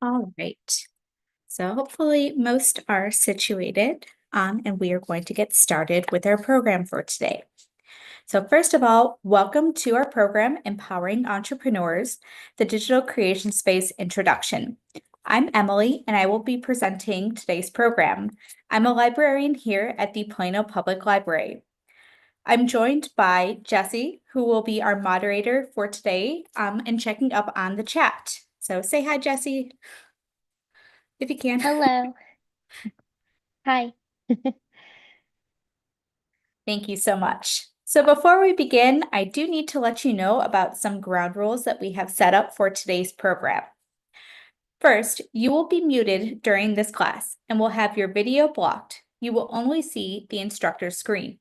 All right. So hopefully most are situated, and we are going to get started with our program for today. So first of all, welcome to our program, Empowering Entrepreneurs, the Digital Creation Space Introduction. I'm Emily, and I will be presenting today's program. I'm a librarian here at the Plano Public Library. I'm joined by Jessie, who will be our moderator for today, and checking up on the chat. So say hi, Jessie, if you can. Hello. Hi. Thank you so much. So before we begin, I do need to let you know about some ground rules that we have set up for today's program. First, you will be muted during this class and will have your video blocked. You will only see the instructor's screen.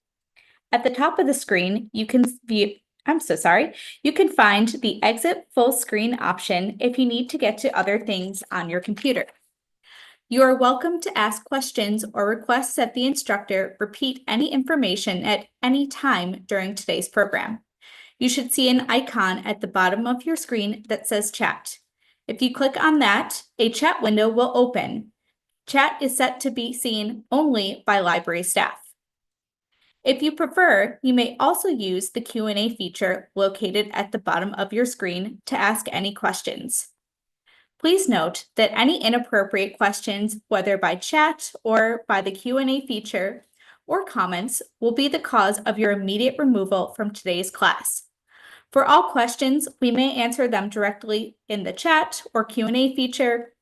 At the top of the screen, you can you can find the exit full screen option if you need to get to other things on your computer. You are welcome to ask questions or request that the instructor repeat any information at any time during today's program. You should see an icon at the bottom of your screen that says chat. If you click on that, a chat window will open. Chat is set to be seen only by library staff. If you prefer, you may also use the Q&A feature located at the bottom of your screen to ask any questions. Please note that any inappropriate questions, whether by chat or by the Q&A feature or comments, will be the cause of your immediate removal from today's class. For all questions, we may answer them directly in the chat or Q&A feature,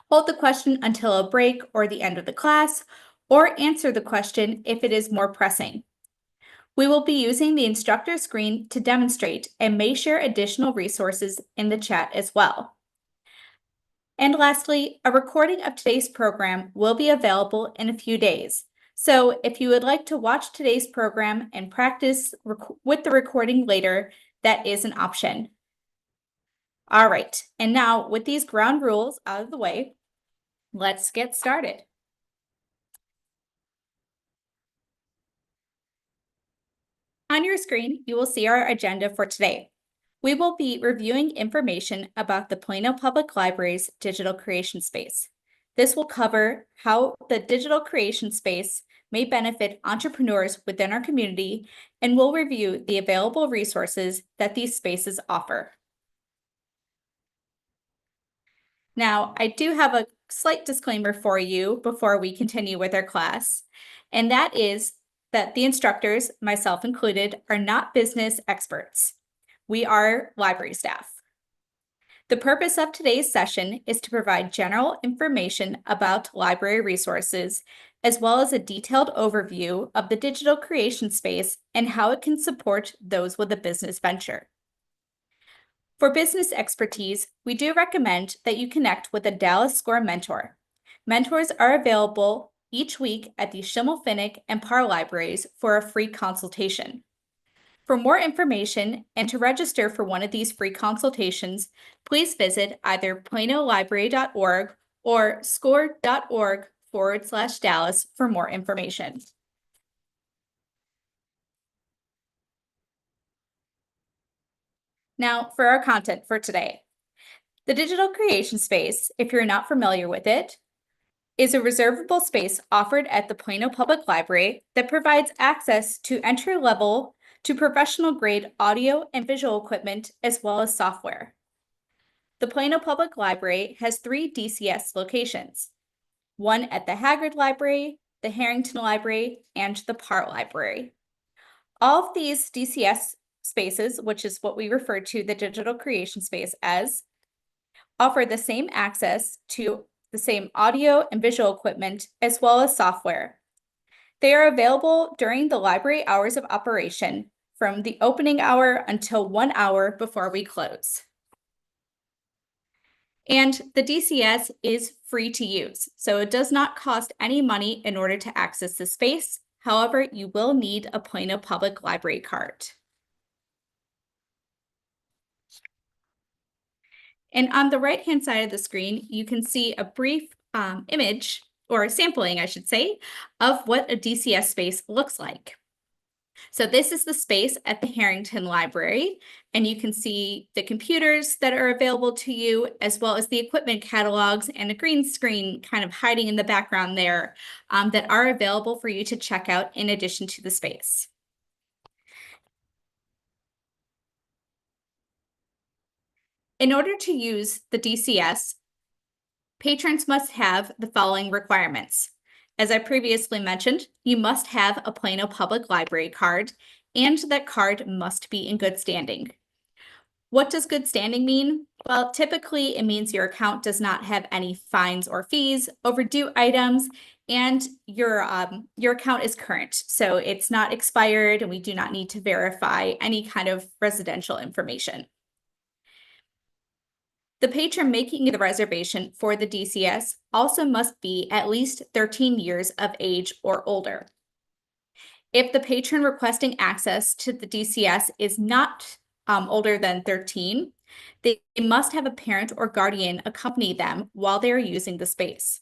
hold the question until a break or the end of the class, or answer the question if it is more pressing. We will be using the instructor screen to demonstrate and may share additional resources in the chat as well. And lastly, a recording of today's program will be available in a few days. So if you would like to watch today's program and practice with the recording later, that is an option. All right, and now with these ground rules out of the way, let's get started. On your screen, you will see our agenda for today. We will be reviewing information about the Plano Public Library's digital creation space. This will cover how the digital creation space may benefit entrepreneurs within our community, and we'll review the available resources that these spaces offer. Now, I do have a slight disclaimer for you before we continue with our class, and that is that the instructors, myself included, are not business experts. We are library staff. The purpose of today's session is to provide general information about library resources, as well as a detailed overview of the digital creation space and how it can support those with a business venture. For business expertise, we do recommend that you connect with a Dallas Score mentor. Mentors are available each week at the Schimmelfinnig and Parr libraries for a free consultation. For more information and to register for one of these free consultations, please visit either planolibrary.org or score.org/Dallas for more information. Now, for our content for today. The digital creation space, if you're not familiar with it, is a reservable space offered at the Plano Public Library that provides access to entry-level to professional-grade audio and visual equipment as well as software. The Plano Public Library has 3 DCS locations, one at the Haggard Library, the Harrington Library, and the Parr Library. All of these DCS spaces, which is what we refer to the digital creation space as, offer the same access to the same audio and visual equipment as well as software. They are available during the library hours of operation from the opening hour until 1 hour before we close. And the DCS is free to use, so it does not cost any money in order to access the space. However, you will need a Plano Public Library card. And on the right-hand side of the screen, you can see a brief image, or sampling, I should say, of what a DCS space looks like. So this is the space at the Harrington Library. And you can see the computers that are available to you, as well as the equipment catalogs and a green screen kind of hiding in the background there that are available for you to check out in addition to the space. In order to use the DCS, patrons must have the following requirements. As I previously mentioned, you must have a Plano Public Library card, and that card must be in good standing. What does good standing mean? Well, typically it means your account does not have any fines or fees, overdue items, and your account is current. So it's not expired, and we do not need to verify any kind of residential information. The patron making the reservation for the DCS also must be at least 13 years of age or older. If the patron requesting access to the DCS is not older than 13, they must have a parent or guardian accompany them while they are using the space.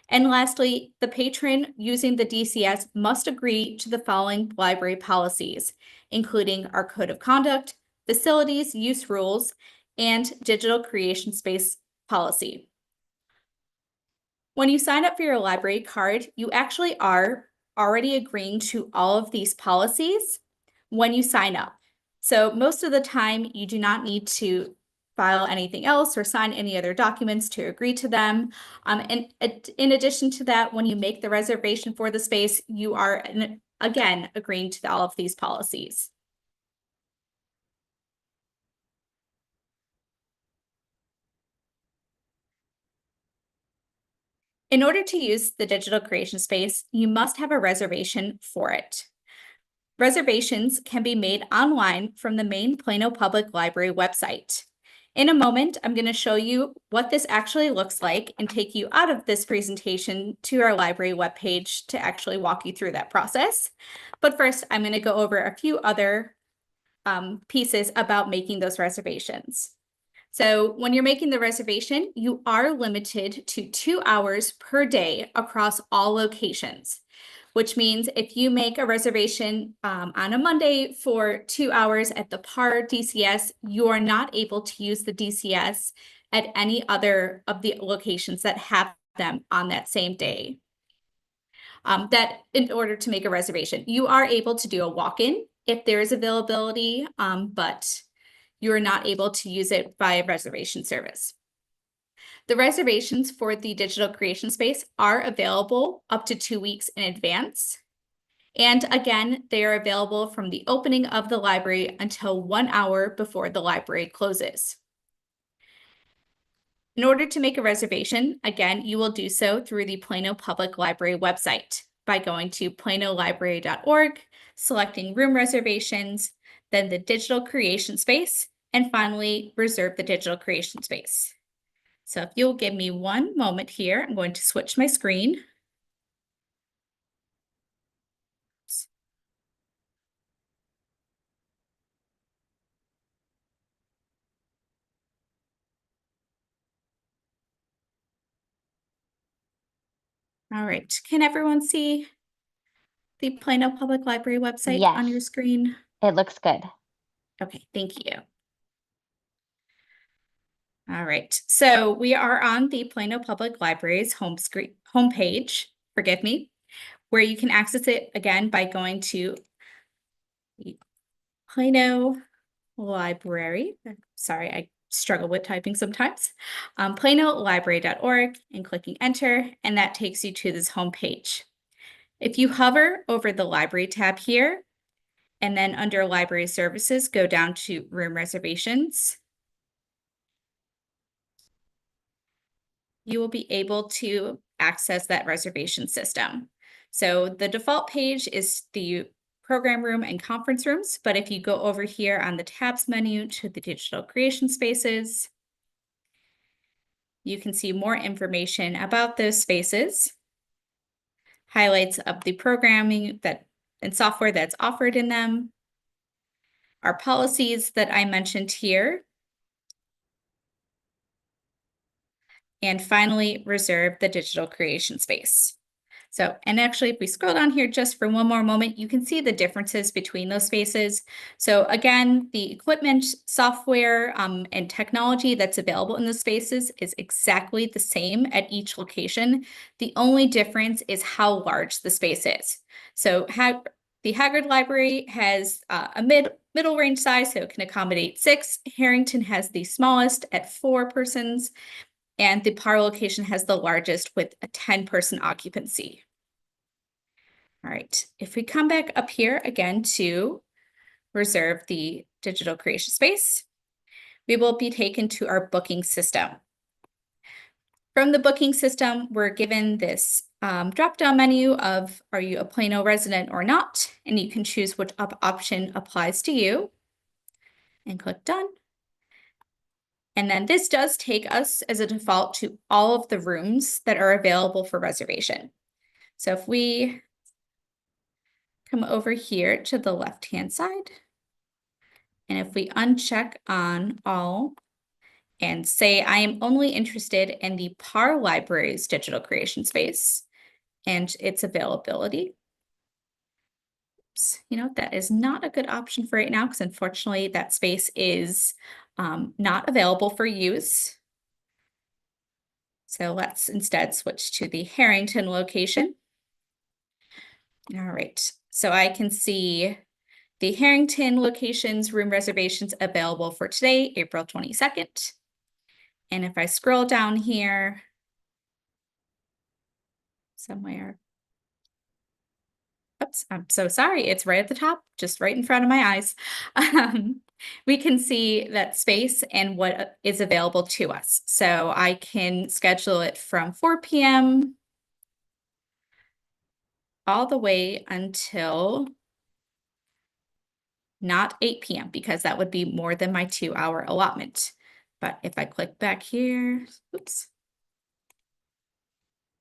And lastly, the patron using the DCS must agree to the following library policies, including our code of conduct, facilities use rules, and digital creation space policy. When you sign up for your library card, you actually are already agreeing to all of these policies when you sign up. So most of the time, you do not need to file anything else or sign any other documents to agree to them. And in addition to that, when you make the reservation for the space, you are, again, agreeing to all of these policies. In order to use the digital creation space, you must have a reservation for it. Reservations can be made online from the main Plano Public Library website. In a moment, I'm going to show you what this actually looks like and take you out of this presentation to our library webpage to actually walk you through that process. But first, I'm going to go over a few other pieces about making those reservations. So when you're making the reservation, you are limited to 2 hours per day across all locations, which means if you make a reservation on a Monday for 2 hours at the PAR DCS, you are not able to use the DCS at any other of the locations that have them on that same day. That in order to make a reservation, you are able to do a walk-in if there is availability, but you're not able to use it via reservation service. The reservations for the digital creation space are available up to 2 weeks in advance. And again, they are available from the opening of the library until 1 hour before the library closes. In order to make a reservation, again, you will do so through the Plano Public Library website by going to planolibrary.org, selecting room reservations, then the digital creation space, and finally reserve the digital creation space. So if you'll give me one moment here, I'm going to switch my screen. All right, can everyone see the Plano Public Library website on your Yes, screen? it looks good. Okay, thank you. All right, so we are on the Plano Public Library's homepage, forgive me, where you can access it again by going to the Plano Library. Sorry, I struggle with typing sometimes. planolibrary.org and clicking enter, and that takes you to this homepage. If you hover over the library tab here, and then under library services, go down to room reservations, you will be able to access that reservation system. So the default page is the program room and conference rooms, but if you go over here on the tabs menu to the digital creation spaces, you can see more information about those spaces, highlights of the programming and software that's offered in them, our policies that I mentioned here, and finally, reserve the digital creation space. So, and actually, if we scroll down here just for one more moment, you can see the differences between those spaces. So again, the equipment, software, and technology that's available in the spaces is exactly the same at each location. The only difference is how large the space is. So the Haggard Library has a middle range size, so it can accommodate 6. Harrington has the smallest at 4 persons, and the Par location has the largest with a 10-person occupancy. All right, if we come back up here again to reserve the digital creation space, we will be taken to our booking system. From the booking system, we're given this drop-down menu of, are you a Plano resident or not? And you can choose which option applies to you and click done. And then this does take us as a default to all of the rooms that are available for reservation. So if we come over here to the left-hand side, and if we uncheck on all and say, I am only interested in the Par Library's digital creation space and its availability. Oops, that is not a good option for right now because unfortunately that space is not available for use. So let's instead switch to the Harrington location. All right, so I can see the Harrington location's room reservations available for today, April 22nd. And if I scroll down here somewhere, oops, I'm so sorry, it's right at the top, just right in front of my eyes. We can see that space and what is available to us. So I can schedule it from 4 p.m. all the way until not 8 p.m. because that would be more than my 2-hour allotment. But if I click back here, oops.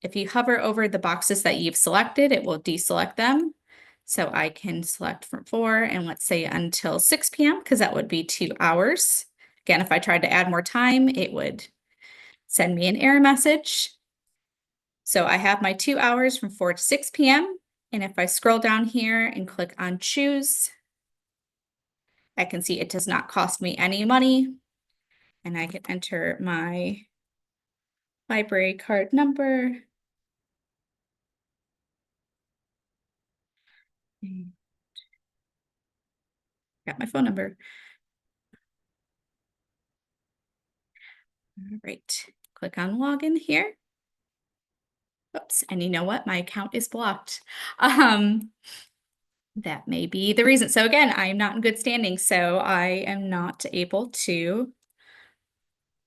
If you hover over the boxes that you've selected, it will deselect them. So I can select from 4 and let's say until 6 p.m. because that would be 2 hours. Again, if I tried to add more time, it would send me an error message. So I have my 2 hours from 4 to 6 p.m. And if I scroll down here and click on choose, I can see it does not cost me any money. And I can enter my library card number. Got my phone number. All right, click on login here. Oops, and you know what? My account is blocked. That may be the reason. So again, I am not in good standing, so I am not able to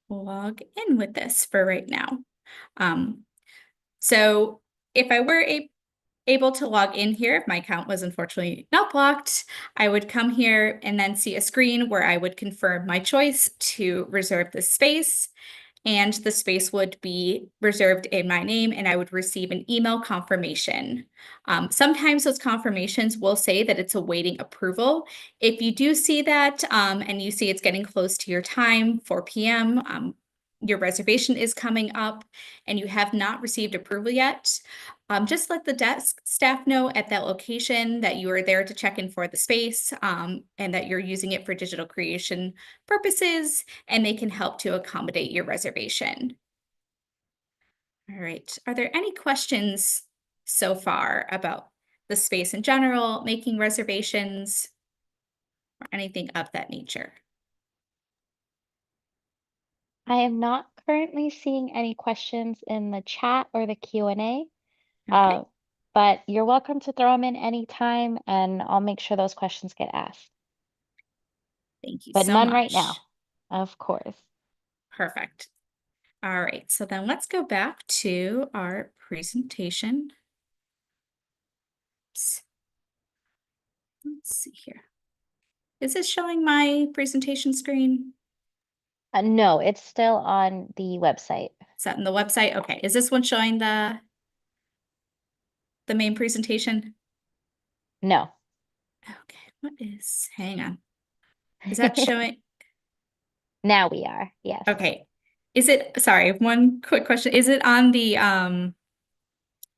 log in with this for right now. So if I were able to log in here, if my account was unfortunately not blocked, I would come here and then see a screen where I would confirm my choice to reserve the space. And the space would be reserved in my name and I would receive an email confirmation. Sometimes those confirmations will say that it's awaiting approval. If you do see that and you see it's getting close to your time, 4 p.m., your reservation is coming up and you have not received approval yet, just let the desk staff know at that location that you are there to check in for the space and that you're using it for digital creation purposes, and they can help to accommodate your reservation. All right, are there any questions so far about the space in general, making reservations, or anything of that nature? I am not currently seeing any questions in the chat or the Q&A, Okay, but you're welcome to throw them in anytime and I'll make sure those questions get asked. thank you But so none right now, much. of course. Perfect. All right, so then let's go back to our presentation. Let's see here. Is this showing my presentation screen? No, it's still on the website. Is that in the website? Okay, is this one showing the main presentation? No. Okay, what is, hang on. Is that showing? Now we are, yes. Okay. Is it, sorry, one quick question. Is it on the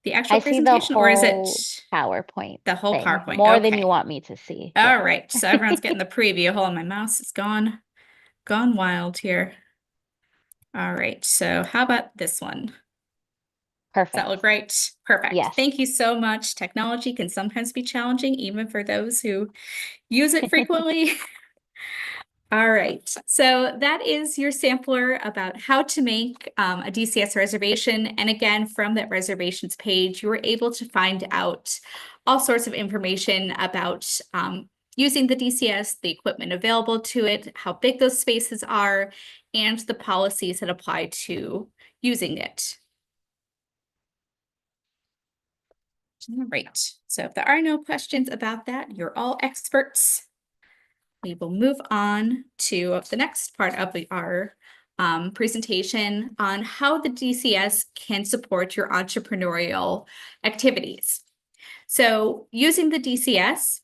The actual I see the presentation, or is it whole PowerPoint the whole thing PowerPoint? more than you Okay. want me to see. All Yeah. right. So everyone's getting the preview. Hold on, my mouse is gone wild here. All right. So how about this one? Does that look Perfect. right? Perfect. Yes. Thank you so much. Technology can sometimes be challenging, even for those who use it frequently. All right, so that is your sampler about how to make a DCS reservation. And again, from that reservations page, you were able to find out all sorts of information about using the DCS, the equipment available to it, how big those spaces are, and the policies that apply to using it. All right, so if there are no questions about that, you're all experts. We will move on to the next part of our presentation on how the DCS can support your entrepreneurial activities. So using the DCS,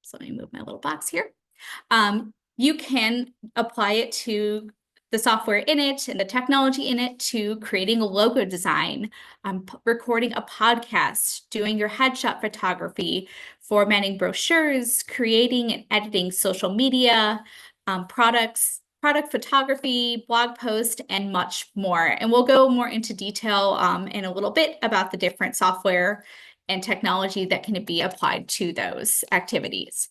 so let me move my little box here. You can apply it to the software in it and the technology in it to creating a logo design, recording a podcast, doing your headshot photography, formatting brochures, creating and editing social media, product photography, blog post, and much more. And we'll go more into detail in a little bit about the different software and technology that can be applied to those activities.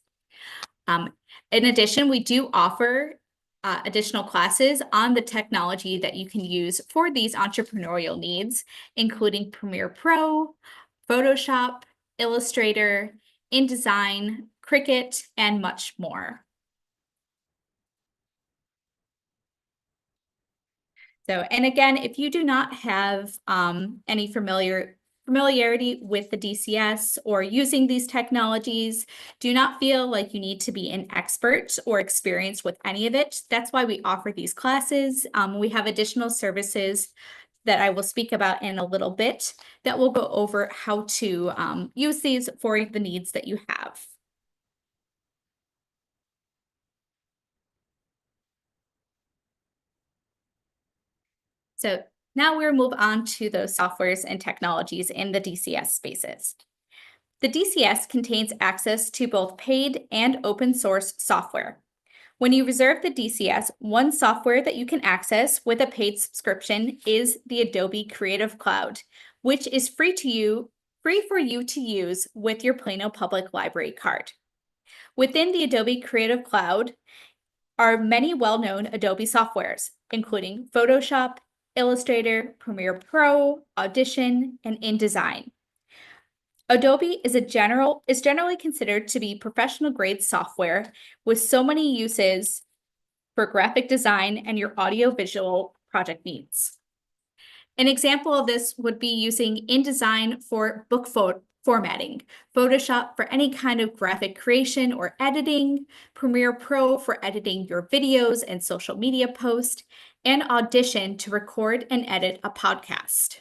In addition, we do offer additional classes on the technology that you can use for these entrepreneurial needs, including Premiere Pro, Photoshop, Illustrator, InDesign, Cricut, and much more. So, and again, if you do not have any familiarity with the DCS or using these technologies, do not feel like you need to be an expert or experienced with any of it. That's why we offer these classes. We have additional services that I will speak about in a little bit that will go over how to use these for the needs that you have. So now we'll move on to those softwares and technologies in the DCS spaces. The DCS contains access to both paid and open source software. When you reserve the DCS, one software that you can access with a paid subscription is the Adobe Creative Cloud, which is free for you to use with your Plano Public Library card. Within the Adobe Creative Cloud are many well-known Adobe softwares, including Photoshop, Illustrator, Premiere Pro, Audition, and InDesign. Adobe is generally considered to be professional grade software with so many uses for graphic design and your audio-visual project needs. An example of this would be using InDesign for book formatting, Photoshop for any kind of graphic creation or editing, Premiere Pro for editing your videos and social media posts, and Audition to record and edit a podcast.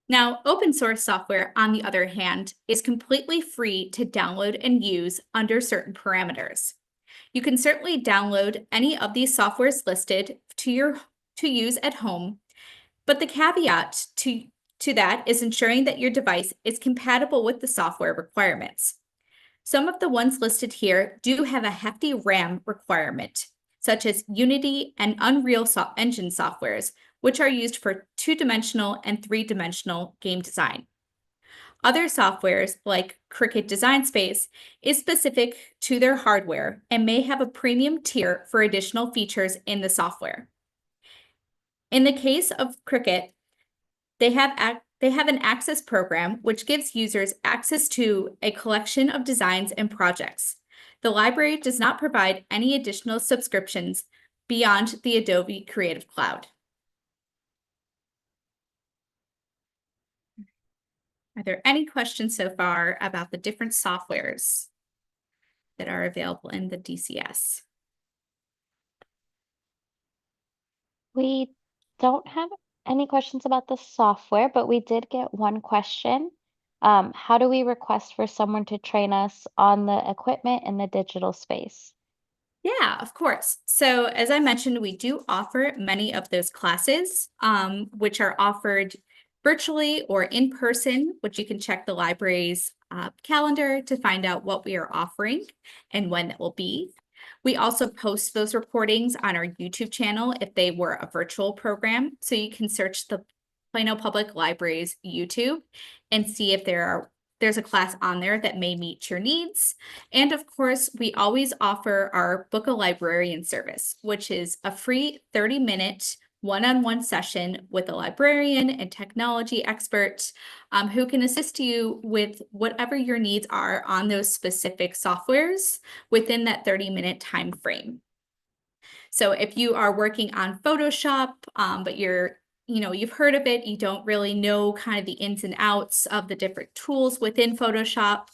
Now, open source software, on the other hand, is completely free to download and use under certain parameters. You can certainly download any of these softwares listed to use at home, but the caveat to that is ensuring that your device is compatible with the software requirements. Some of the ones listed here do have a hefty RAM requirement, such as Unity and Unreal Engine softwares, which are used for two-dimensional and three-dimensional game design. Other softwares, like Cricut Design Space, is specific to their hardware and may have a premium tier for additional features in the software. In the case of Cricut, they have an access program which gives users access to a collection of designs and projects. The library does not provide any additional subscriptions beyond the Adobe Creative Cloud. Are there any questions so far about the different softwares that are available in the DCS? We don't have any questions about the software, but we did get one question. How do we request for someone to train us on the equipment in the digital space? Yeah, of course. So as I mentioned, we do offer many of those classes, which are offered virtually or in person, which you can check the library's calendar to find out what we are offering and when it will be. We also post those recordings on our YouTube channel if they were a virtual program. So you can search the Plano Public Library's YouTube and see if there's a class on there that may meet your needs. And of course, we always offer our Book a Librarian service, which is a free 30-minute one-on-one session with a librarian and technology expert who can assist you with whatever your needs are on those specific softwares within that 30-minute time frame. So if you are working on Photoshop, but you've heard of it, you don't really know kind of the ins and outs of the different tools within Photoshop,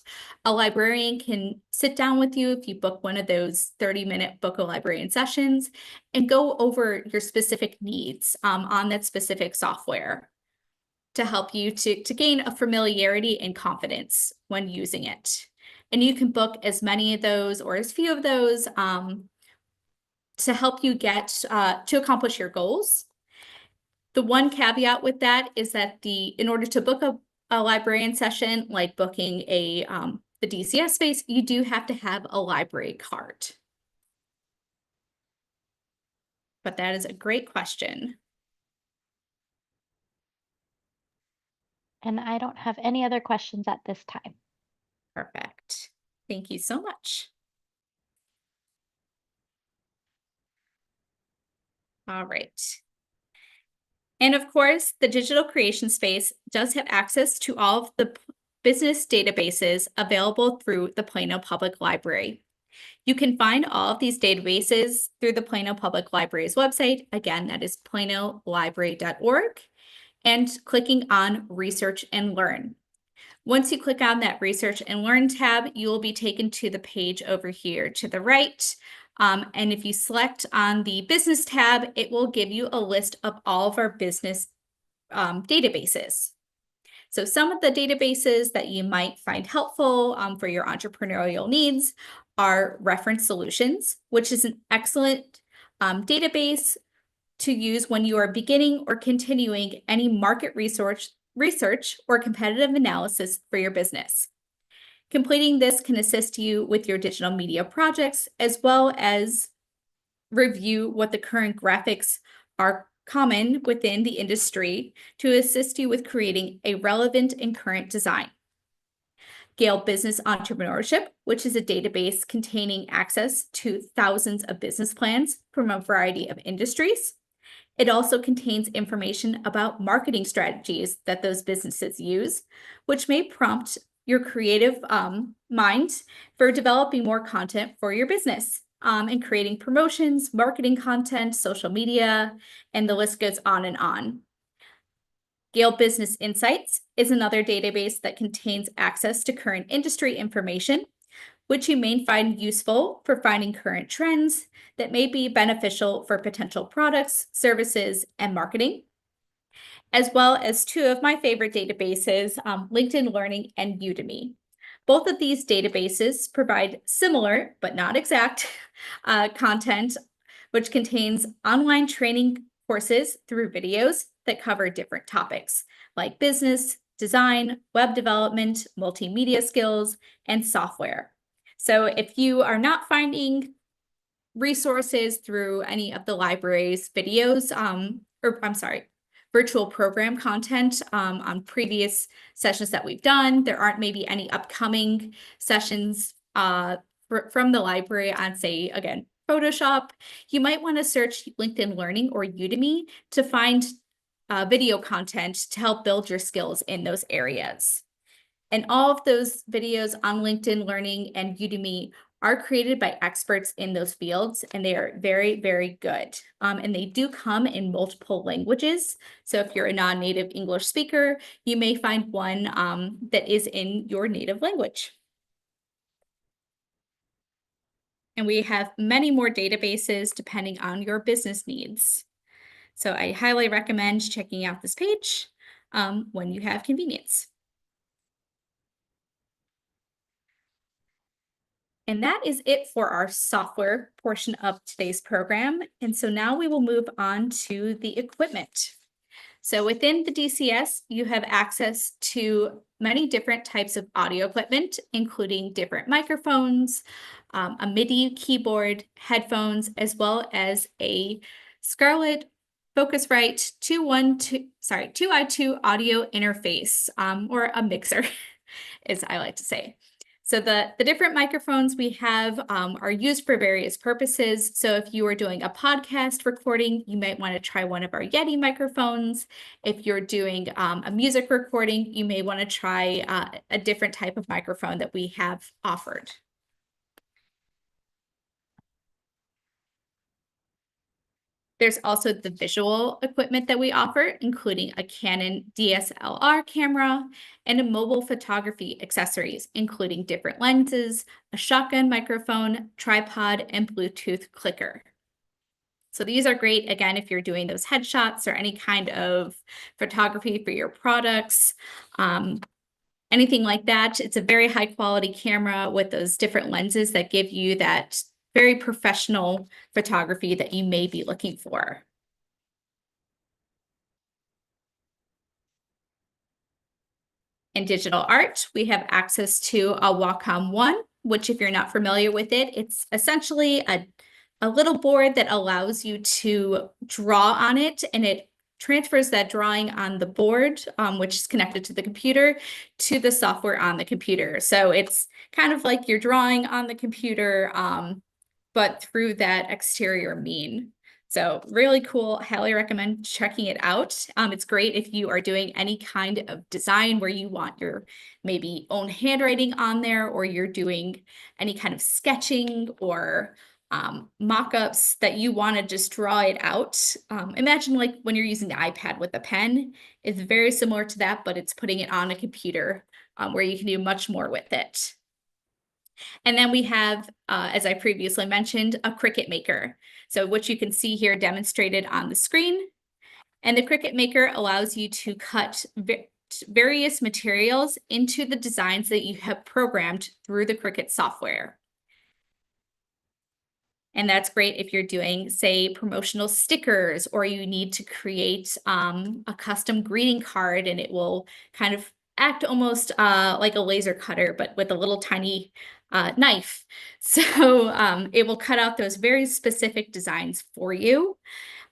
a librarian can sit down with you if you book one of those 30-minute Book a Librarian sessions and go over your specific needs on that specific software to help you to gain a familiarity and confidence when using it. And you can book as many of those or as few of those to help you get to accomplish your goals. The one caveat with that is that in order to book a librarian session, like booking the DCS space, you do have to have a library card. But that is a great question. And I don't have any other questions at this time. Perfect. Thank you so much. All right. And of course, the digital creation space does have access to all of the business databases available through the Plano Public Library. You can find all of these databases through the Plano Public Library's website. Again, that is planolibrary.org, and clicking on Research and Learn. Once you click on that Research and Learn tab, you will be taken to the page over here to the right. And if you select on the Business tab, it will give you a list of all of our business databases. So some of the databases that you might find helpful for your entrepreneurial needs are Reference Solutions, which is an excellent database to use when you are beginning or continuing any market research or competitive analysis for your business. Completing this can assist you with your digital media projects, as well as review what the current graphics are common within the industry to assist you with creating a relevant and current design. Gale Business Entrepreneurship, which is a database containing access to thousands of business plans from a variety of industries. It also contains information about marketing strategies that those businesses use, which may prompt your creative mind for developing more content for your business and creating promotions, marketing content, social media, and the list goes on and on. Gale Business Insights is another database that contains access to current industry information, which you may find useful for finding current trends that may be beneficial for potential products, services, and marketing, as well as two of my favorite databases, LinkedIn Learning and Udemy. Both of these databases provide similar, but not exact, content, which contains online training courses through videos that cover different topics like business, design, web development, multimedia skills, and software. So if you are not finding resources through any of the library's videos, virtual program content on previous sessions that we've done, there aren't maybe any upcoming sessions from the library on, say, again, Photoshop, you might want to search LinkedIn Learning or Udemy to find video content to help build your skills in those areas. And all of those videos on LinkedIn Learning and Udemy are created by experts in those fields, and they are very, very good. And they do come in multiple languages. So if you're a non-native English speaker, you may find one that is in your native language. And we have many more databases depending on your business needs. So I highly recommend checking out this page when you have convenience. And that is it for our software portion of today's program. And so now we will move on to the equipment. So within the DCS, you have access to many different types of audio equipment, including different microphones, a MIDI keyboard, headphones, as well as a Scarlett Focusrite 2i2 audio interface, or a mixer, as I like to say. So the different microphones we have are used for various purposes. So if you are doing a podcast recording, you might want to try one of our Yeti microphones. If you're doing a music recording, you may want to try a different type of microphone that we have offered. There's also the visual equipment that we offer, including a Canon DSLR camera and a mobile photography accessories, including different lenses, a shotgun microphone, tripod, and Bluetooth clicker. So these are great, again, if you're doing those headshots or any kind of photography for your products, anything like that. It's a very high quality camera with those different lenses that give you that very professional photography that you may be looking for. In digital art, we have access to a Wacom One, which if you're not familiar with it, it's essentially a little board that allows you to draw on it, and it transfers that drawing on the board, which is connected to the computer, to the software on the computer. So it's kind of like you're drawing on the computer, but through that exterior mean. So really cool. Highly recommend checking it out. It's great if you are doing any kind of design where you want your maybe own handwriting on there, or you're doing any kind of sketching or mock-ups that you want to just draw it out. Imagine like when you're using the iPad with a pen. It's very similar to that, but it's putting it on a computer where you can do much more with it. And then we have, as I previously mentioned, a Cricut Maker. So what you can see here demonstrated on the screen. And the Cricut Maker allows you to cut various materials into the designs that you have programmed through the Cricut software. And that's great if you're doing, say, promotional stickers, or you need to create a custom greeting card, and it will kind of act almost like a laser cutter, but with a little tiny knife. So it will cut out those very specific designs for you,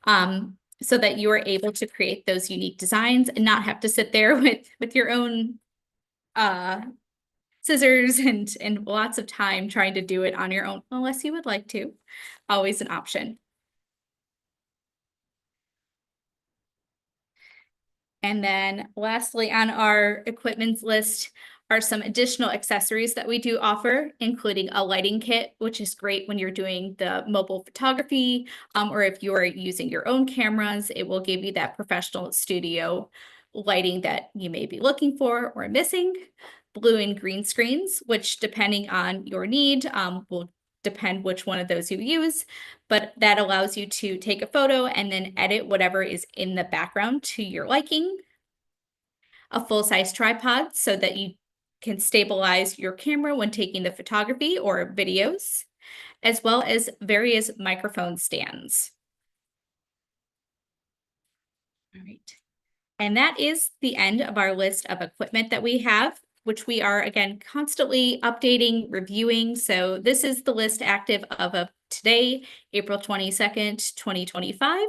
so that you are able to create those unique designs and not have to sit there with your own scissors and lots of time trying to do it on your own, unless you would like to. Always an option. And then lastly on our equipment list are some additional accessories that we do offer, including a lighting kit, which is great when you're doing the mobile photography, or if you're using your own cameras, it will give you that professional studio lighting that you may be looking for or missing. Blue and green screens, which depending on your need, will depend which one of those you use, but that allows you to take a photo and then edit whatever is in the background to your liking. A full-size tripod so that you can stabilize your camera when taking the photography or videos, as well as various microphone stands. All right. And that is the end of our list of equipment that we have, which we are, again, constantly updating, reviewing. So this is the list active of today, April 22nd, 2025.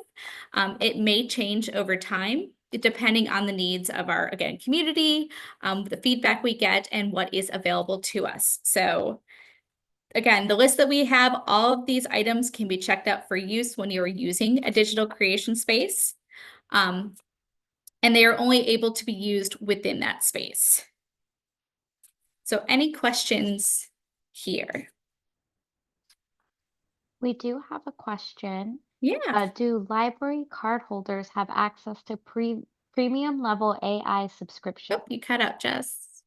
It may change over time, depending on the needs of our, again, community, the feedback we get, and what is available to us. So again, the list that we have, all of these items can be checked out for use when you're using a digital creation space. And they are only able to be used within that space. So any questions here? We do have a question. Yeah. Do library card holders have access to premium level AI subscription? Oh, you cut out, Jess.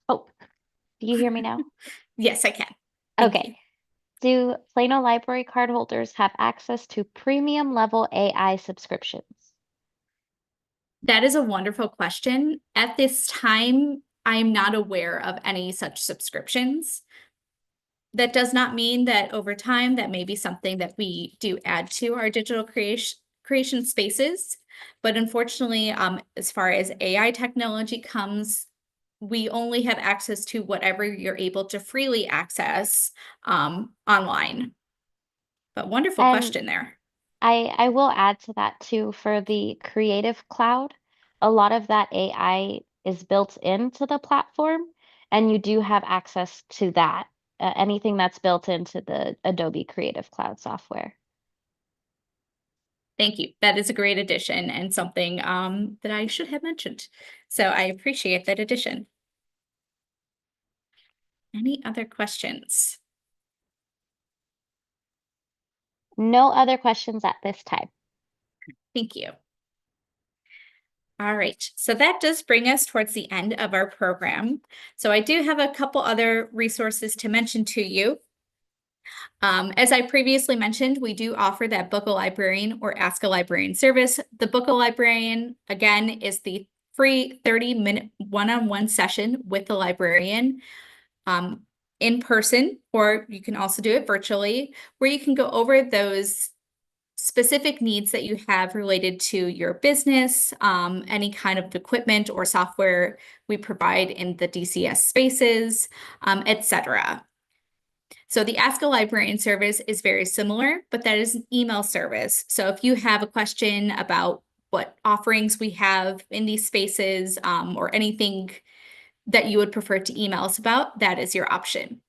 Oh, do you hear me now? Yes, I can. Thank you. Okay. Do Plano library card holders have access to premium level AI subscriptions? That is a wonderful question. At this time, I am not aware of any such subscriptions. That does not mean that over time that may be something that we do add to our digital creation spaces. But unfortunately, as far as AI technology comes, we only have access to whatever you're able to freely access online. But wonderful And question there. I will add to that too for the Creative Cloud. A lot of that AI is built into the platform, and you do have access to that, anything that's built into the Adobe Creative Cloud software. Thank you. That is a great addition and something that I should have mentioned. So I appreciate that addition. Any other questions? No other questions at this time. Thank you. All right, so that does bring us towards the end of our program. So I do have a couple other resources to mention to you. As I previously mentioned, we do offer that Book a Librarian or Ask a Librarian service. The Book a Librarian, again, is the free 30-minute one-on-one session with the librarian in person, or you can also do it virtually, where you can go over those specific needs that you have related to your business, any kind of equipment or software we provide in the DCS spaces, etc. So the Ask a Librarian service is very similar, but that is an email service. So if you have a question about what offerings we have in these spaces, or anything that you would prefer to email us about, that is your option.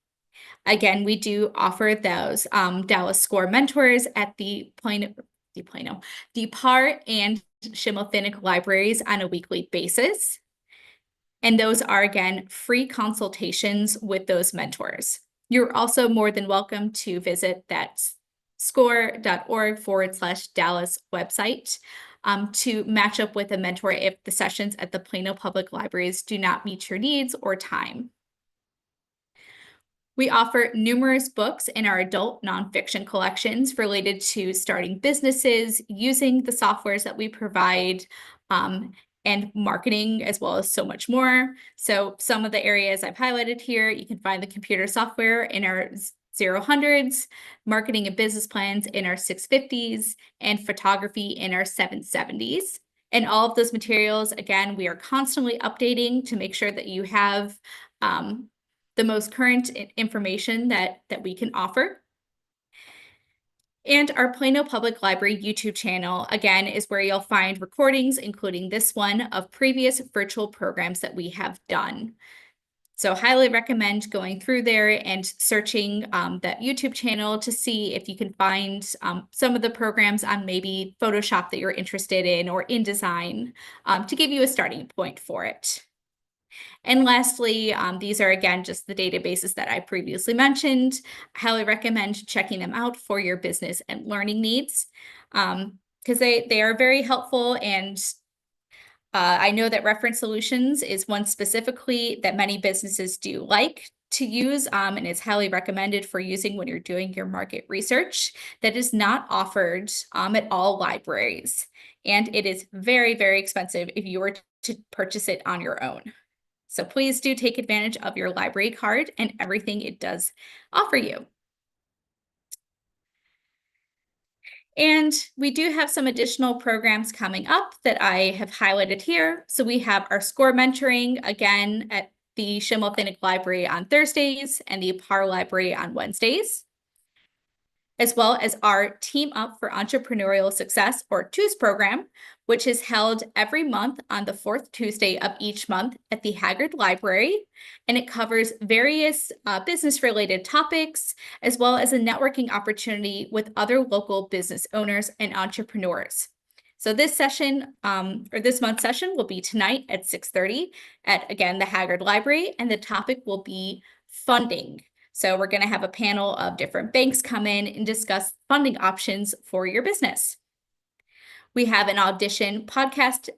Again, we do offer those Dallas Score mentors at the PAR and Schimmelfinnick libraries on a weekly basis. And those are, again, free consultations with those mentors. You're also more than welcome to visit that score.org/Dallas website to match up with a mentor if the sessions at the Plano Public Libraries do not meet your needs or time. We offer numerous books in our adult nonfiction collections related to starting businesses, using the softwares that we provide, and marketing, as well as so much more. So some of the areas I've highlighted here, you can find the computer software in our 000s, marketing and business plans in our 650s, and photography in our 770s. And all of those materials, again, we are constantly updating to make sure that you have the most current information that we can offer. And our Plano Public Library YouTube channel, again, is where you'll find recordings, including this one, of previous virtual programs that we have done. So highly recommend going through there and searching that YouTube channel to see if you can find some of the programs on maybe Photoshop that you're interested in or InDesign to give you a starting point for it. And lastly, these are, again, just the databases that I previously mentioned. I highly recommend checking them out for your business and learning needs because they are very helpful. And I know that Reference Solutions is one specifically that many businesses do like to use and is highly recommended for using when you're doing your market research. That is not offered at all libraries. And it is very, very expensive if you were to purchase it on your own. So please do take advantage of your library card and everything it does offer you. And we do have some additional programs coming up that I have highlighted here. So we have our SCORE mentoring, again, at the Schimmelfinnick Library on Thursdays and the PAR Library on Wednesdays, as well as our Team Up for Entrepreneurial Success, or TOOS program, which is held every month on the fourth Tuesday of each month at the Haggard Library. And it covers various business-related topics, as well as a networking opportunity with other local business owners and entrepreneurs. So this session, or this month's session, will be tonight at 6:30 at, again, the Haggard Library, and the topic will be funding. So we're going to have a panel of different banks come in and discuss funding options for your business. We have an audition podcast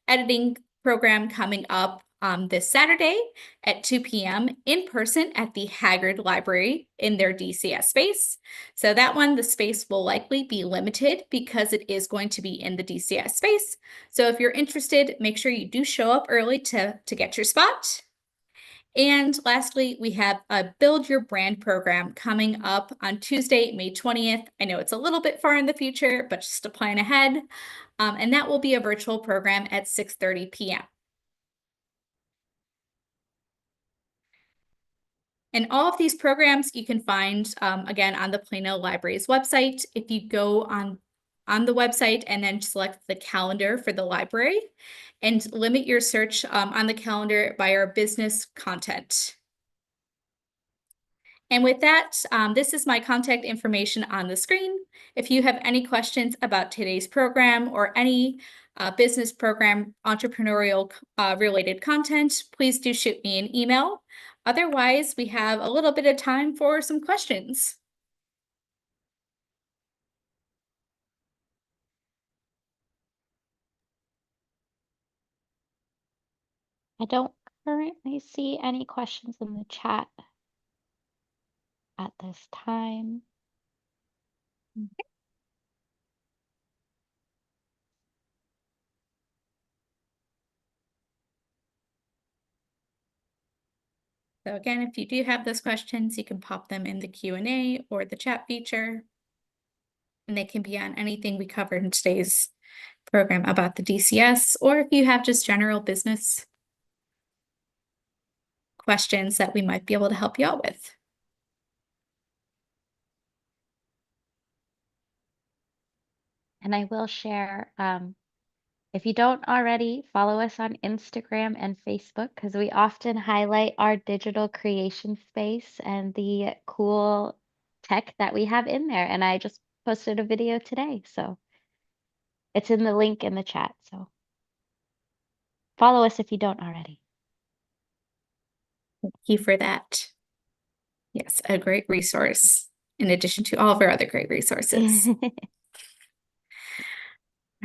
editing program coming up this Saturday at 2 p.m. in person at the Haggard Library in their DCS space. So that one, the space will likely be limited because it is going to be in the DCS space. So if you're interested, make sure you do show up early to get your spot. And lastly, we have a Build Your Brand program coming up on Tuesday, May 20th. I know it's a little bit far in the future, but just to plan ahead. And that will be a virtual program at 6:30 p.m. And all of these programs you can find, again, on the Plano Library's website. If you go on the website and then select the calendar for the library and limit your search on the calendar by our business content. And with that, this is my contact information on the screen. If you have any questions about today's program or any business program entrepreneurial related content, please do shoot me an email. Otherwise, we have a little bit of time for some questions. I don't currently see any questions in the chat at this time. Okay. So again, if you do have those questions, you can pop them in the Q&A or the chat feature. And they can be on anything we covered in today's program about the DCS, or if you have just general business questions that we might be able to help you out with. And I will share, if you don't already, follow us on Instagram and Facebook because we often highlight our digital creation space and the cool tech that we have in there. And I just posted a video today, so it's in the link in the chat. So follow us if you don't already. Thank you for that. Yes, a great resource in addition to all of our other great resources.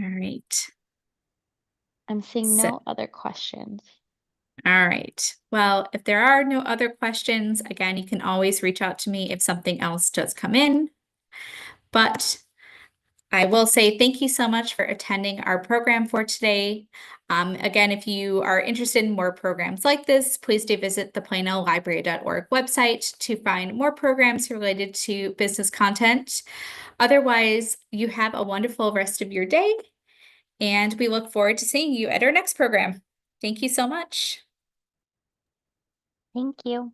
All right. I'm seeing So, no other questions. all right. Well, if there are no other questions, again, you can always reach out to me if something else does come in. But I will say thank you so much for attending our program for today. Again, if you are interested in more programs like this, please do visit the planolibrary.org website to find more programs related to business content. Otherwise, you have a wonderful rest of your day, and we look forward to seeing you at our next program. Thank you so much. Thank you.